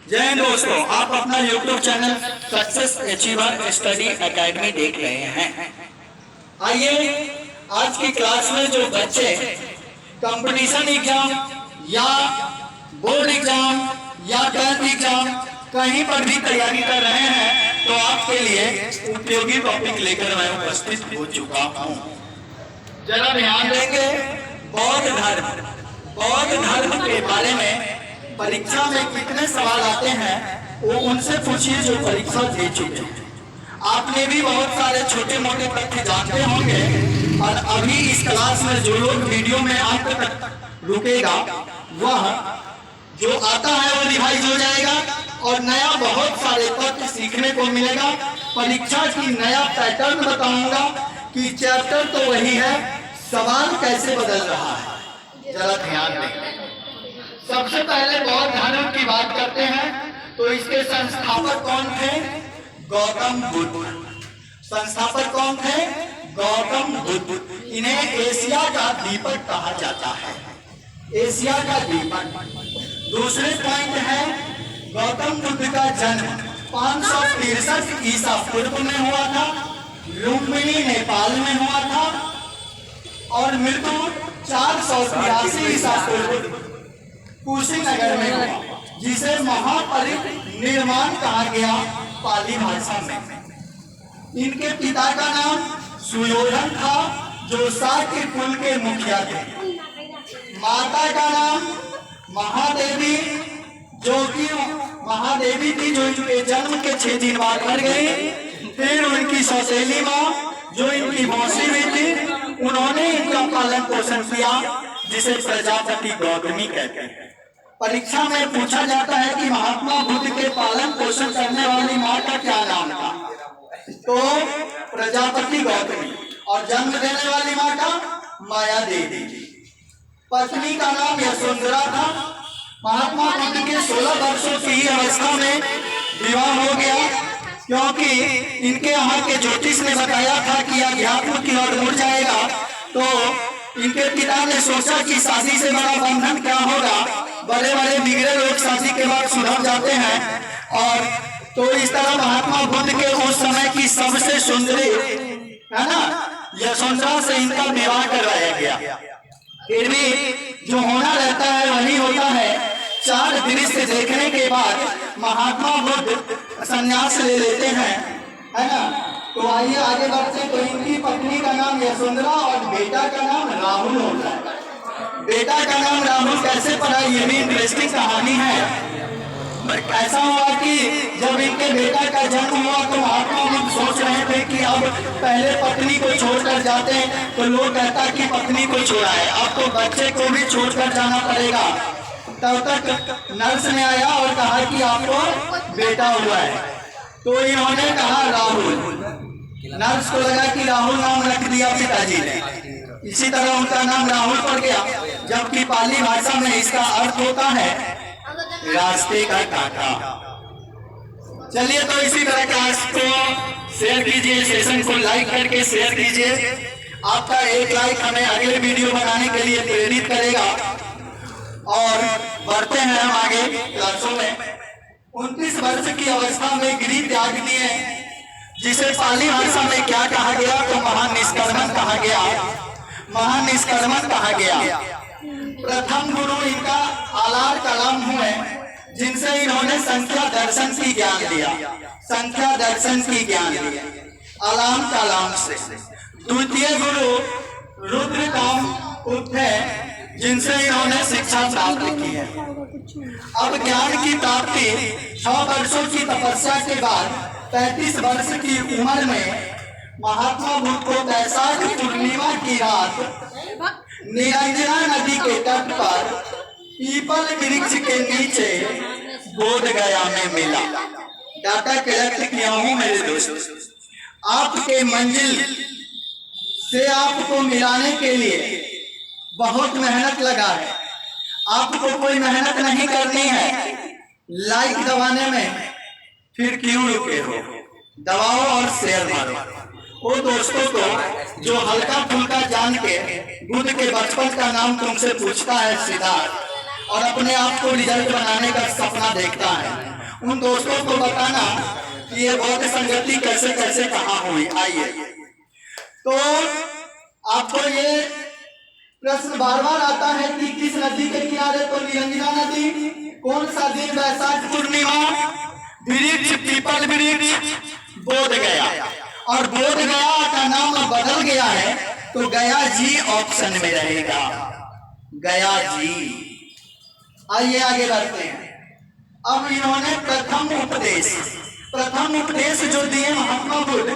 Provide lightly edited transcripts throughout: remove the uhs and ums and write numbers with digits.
जय हिंद दोस्तों, आप अपना YouTube channel success achiever study academy देख रहे हैं। आइए आज की क्लास में जो बच्चे कंपटीशन एग्जाम या बोर्ड एग्जाम या 10th एग्जाम कहीं पर भी तैयारी कर रहे हैं, तो आपके लिए उपयोगी टॉपिक लेकर मैं उपस्थित हो चुका हूँ। जरा ध्यान देंगे। बौद्ध धर्म के बारे में परीक्षा में कितने सवाल आते हैं वो उनसे पूछिए जो परीक्षा दे चुके हैं। आपने भी बहुत सारे छोटे मोटे तथ्य जानते होंगे, और अभी इस क्लास में जो लोग वीडियो में अंत तक रुकेगा वह जो आता है वो रिवाइज हो जाएगा और नया बहुत सारे तथ्य सीखने को मिलेगा। परीक्षा की नया पैटर्न बताऊंगा कि चैप्टर तो वही है, सवाल कैसे बदल रहा है। जरा ध्यान दें। सबसे पहले बौद्ध धर्म की बात करते हैं तो इसके संस्थापक कौन थे? गौतम बुद्ध। संस्थापक कौन थे? गौतम बुद्ध। इन्हें एशिया का दीपक कहा जाता है, एशिया का दीपक। दूसरे पॉइंट है गौतम बुद्ध का जन्म 563 ईसा पूर्व में हुआ था, लुम्बिनी नेपाल में हुआ था, और मृत्यु 483 ईसा पूर्व कुशीनगर में हुआ, जिसे महापरिनिर्वाण कहा गया पाली भाषा में। इनके पिता का नाम सुयोधन था जो शाक्य कुल के मुखिया थे। माता का नाम महादेवी, जो कि महादेवी थी, जो इनके जन्म के 6 दिन बाद मर गई। फिर उनकी सौतेली माँ जो इनकी मौसी हुई थी, उन्होंने इनका पालन पोषण किया, जिसे प्रजापति गौतमी कहते हैं। परीक्षा में पूछा जाता है कि महात्मा बुद्ध के पालन पोषण करने वाली माँ का क्या नाम था, तो प्रजापति गौतमी, और जन्म देने वाली माँ का माया देवी। पत्नी का नाम यशोधरा था। महात्मा बुद्ध के 16 वर्षों की अवस्था में विवाह हो गया, क्योंकि इनके यहाँ के ज्योतिष ने बताया था कि अध्यात्म की ओर मुड़ जाएगा। तो इनके पिता ने सोचा कि शादी से बड़ा बंधन क्या होगा, बड़े बड़े बिगड़े लोग शादी के बाद सुधर जाते हैं। और तो इस तरह महात्मा बुद्ध के उस समय की सबसे सुंदरी है ना यशोधरा से इनका विवाह करवाया गया। फिर भी जो होना रहता है वही होता है। 4 दृश्य देखने के बाद महात्मा बुद्ध संन्यास ले लेते हैं, है ना। तो आइए आगे बढ़ते। तो इनकी पत्नी का नाम यशोधरा और बेटा का नाम राहुल होता है। बेटा का नाम राहुल कैसे पड़ा, ये भी इंटरेस्टिंग कहानी है। ऐसा हुआ कि जब इनके बेटा का जन्म हुआ तो महात्मा बुद्ध सोच रहे थे कि अब पहले पत्नी को छोड़कर जाते हैं तो लोग कहता कि पत्नी को छोड़ा है, अब तो बच्चे को भी छोड़कर जाना पड़ेगा। तब तक नर्स ने आया और कहा कि आपको बेटा हुआ है, तो इन्होंने कहा राहुल। नर्स को लगा कि राहुल नाम रख दिया पिताजी ने, इसी तरह उनका नाम राहुल पड़ गया, जबकि पाली भाषा में इसका अर्थ होता है रास्ते का कांटा। चलिए, तो इसी तरह क्लास को शेयर कीजिए, सेशन को लाइक करके शेयर कीजिए। आपका एक लाइक हमें अगले वीडियो बनाने के लिए प्रेरित करेगा। और बढ़ते हैं हम आगे क्लासों में। 29 वर्ष की अवस्था में गिरी त्याग दिए, जिसे पाली भाषा में क्या कहा गया, तो महानिष्कर्मण कहा गया। महानिष्कर्मण कहा गया। प्रथम गुरु इनका आलार कलाम हुए, जिनसे इन्होंने संख्या दर्शन की ज्ञान दिया। संख्या दर्शन की ज्ञान दिया आलाम कलाम से। द्वितीय गुरु रुद्रकाम थे, जिनसे इन्होंने शिक्षा प्राप्त की है। अब ज्ञान की प्राप्ति 6 वर्षों की तपस्या के बाद 35 वर्ष की उम्र में महात्मा बुद्ध को वैशाख पूर्णिमा की रात निरंजना नदी के तट पर पीपल वृक्ष के नीचे बोध गया में मिला। डाटा कलेक्ट किया हूँ मेरे दोस्त। आपके मंजिल से आपको मिलाने के लिए बहुत मेहनत लगा है। आपको कोई मेहनत नहीं करनी है लाइक दबाने में, फिर क्यों रुके हो? दबाओ और शेयर मारो। वो दोस्तों को जो हल्का फुल्का जान के बुद्ध के बचपन का नाम तुमसे पूछता है सिद्धार्थ, और अपने आप को रिजल्ट बनाने का सपना देखता है, उन दोस्तों को बताना कि ये बौद्ध संगति कैसे कैसे कहाँ हुई। आइए, तो आपको ये प्रश्न बार बार आता है कि किस नदी के किनारे, तो निरंजना नदी। कौन सा दिन? वैशाख पूर्णिमा। वृक्ष पीपल वृक्ष बोध गया, और बोध गया का नाम बदल गया है, तो गया जी ऑप्शन में रहेगा, गया जी। आइए आगे बढ़ते हैं। अब इन्होंने प्रथम उपदेश जो दिए महात्मा बुद्ध,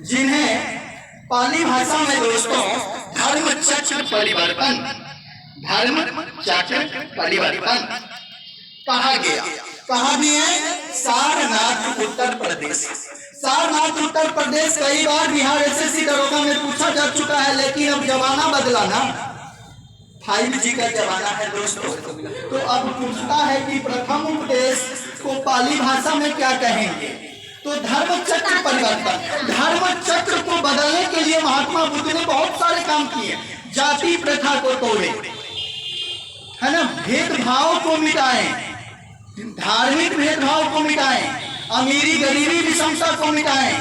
जिन्हें पाली भाषा में दोस्तों धर्म चक्र परिवर्तन कहा गया। कहा दिए? सारनाथ उत्तर प्रदेश। कई बार बिहार एसएससी दरोगा में पूछा जा चुका है, लेकिन अब जमाना बदला ना, 5G का जमाना है दोस्तों। तो अब पूछता है कि प्रथम उपदेश को पाली भाषा में क्या कहेंगे? तो धर्म चक्र परिवर्तन। धर्म चक्र को बदलने के लिए महात्मा बुद्ध ने बहुत सारे काम किए। जाति प्रथा को तोड़े, है ना, भेदभाव को मिटाएं, धार्मिक भेदभाव को मिटाएं, अमीरी गरीबी विषमता को मिटाएं,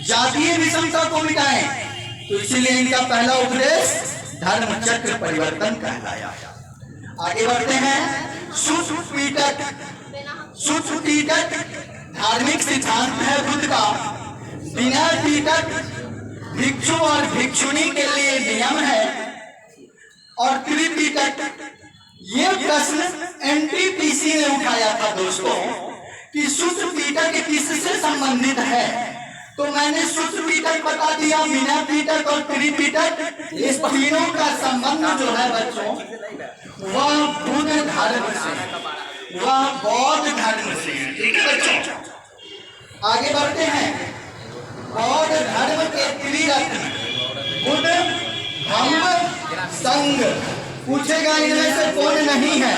जातीय विषमता को मिटाएं। तो इसीलिए इनका पहला उपदेश धर्म चक्र परिवर्तन कहलाया। आगे बढ़ते हैं। शुद्ध पीटक धार्मिक सिद्धांत है बुद्ध का। बिना पीटक भिक्षु और भिक्षुणी के लिए नियम है। और त्रिपीटक, ये प्रश्न एनटीपीसी ने उठाया था दोस्तों कि शुद्ध पीटक किससे संबंधित है। तो मैंने शुद्ध पीटक बता दिया, बिना पीटक और त्रिपीटक, इस तीनों का संबंध जो है बच्चों, वह बुद्ध धर्म से, वह बौद्ध धर्म से। ठीक है बच्चों, आगे बढ़ते हैं। बौद्ध धर्म के त्रिरत्न बुद्ध, धम्म, संघ। पूछेगा इनमें से कौन नहीं है,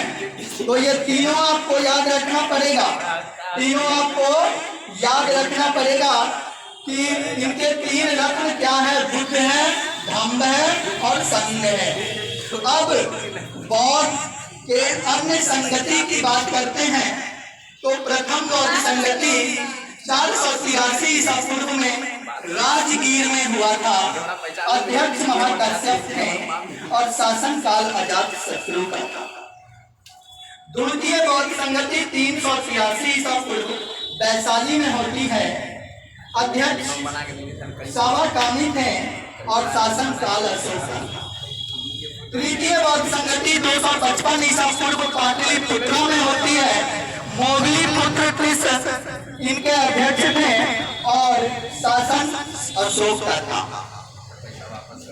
तो ये तीनों आपको याद रखना पड़ेगा। तीनों आपको याद रखना पड़ेगा कि इनके तीन रत्न क्या है? बुद्ध है, धम्म है और संघ है। तो अब बौद्ध के अन्य संगति की बात करते हैं। तो प्रथम बौद्ध संगति 483 ईसा पूर्व में राजगीर में हुआ था। अध्यक्ष महाकश्यप थे और शासन काल अजातशत्रु का था। द्वितीय बौद्ध संगति 383 ईसा पूर्व वैशाली में होती है। अध्यक्ष सावाकामी थे और शासन काल अशोक का था। तृतीय बौद्ध संगति 255 ईसा पूर्व पाटलिपुत्र में होती है। मोगली पुत्र कृष्ण इनके अध्यक्ष थे और शासन अशोक का था।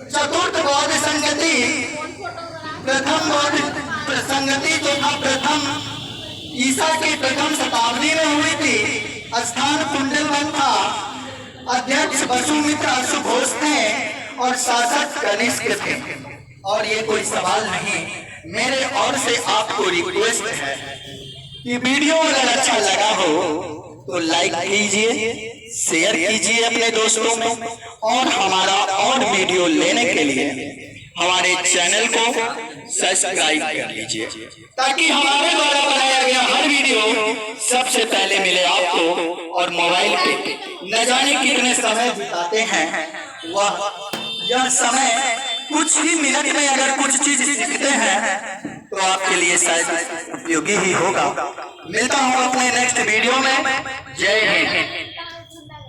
चतुर्थ बौद्ध संगति, प्रथम बौद्ध संगति जो था प्रथम ईसा की प्रथम शताब्दी में हुई थी। स्थान कुंडलवन था। अध्यक्ष वसुमित्र अशुघोष थे और शासक कनिष्क थे। और ये कोई सवाल नहीं, मेरे ओर से आपको रिक्वेस्ट है कि वीडियो अगर अच्छा लगा हो तो लाइक कीजिए, शेयर कीजिए अपने दोस्तों में, और हमारा और वीडियो लेने के लिए हमारे चैनल को सब्सक्राइब कर लीजिए, ताकि हमारे द्वारा बनाया गया हर वीडियो सबसे पहले मिले आपको। और मोबाइल पे न जाने कितने समय बिताते हैं, वह यह समय कुछ ही मिनट में अगर कुछ चीज सीखते हैं तो आपके लिए शायद उपयोगी ही होगा। मिलता हूँ अपने नेक्स्ट वीडियो में। जय हिंद।